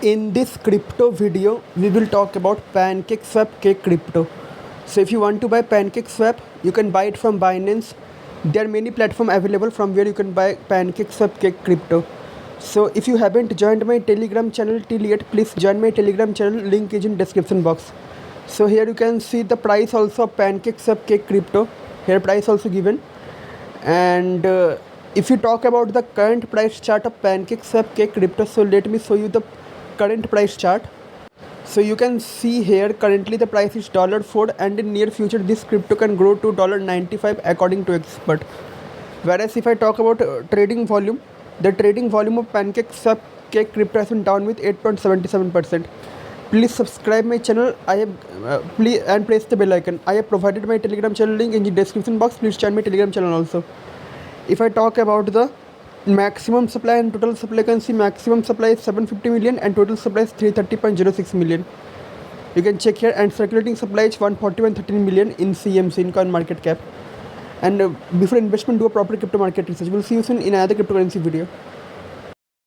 In this crypto video, we will talk about PancakeSwap Cake Crypto. So if you want to buy PancakeSwap, you can buy it from Binance. There are many platforms available from where you can buy PancakeSwap Cake Crypto. So if you haven't joined my Telegram channel till yet, please join my Telegram channel. Link is in description box. So here you can see the price also of PancakeSwap Cake Crypto. Here price also given. And if you talk about the current price chart of PancakeSwap Cake Crypto, so let me show you the current price chart. So you can see here currently the price is $4 and in near future this crypto can grow to $95 according to expert. Whereas if I talk about trading volume, the trading volume of PancakeSwap Cake Crypto has been down with 8.77%. Please subscribe my channel. I have please and press the bell icon. I have provided my Telegram channel link in the description box. Please join my Telegram channel also. If I talk about the maximum supply and total supply, you can see maximum supply is 750 million and total supply is 330.06 million. You can check here, and circulating supply is 141.13 million in CMC, in coin market cap. And before investment, do a proper crypto market research. We'll see you soon in another cryptocurrency video.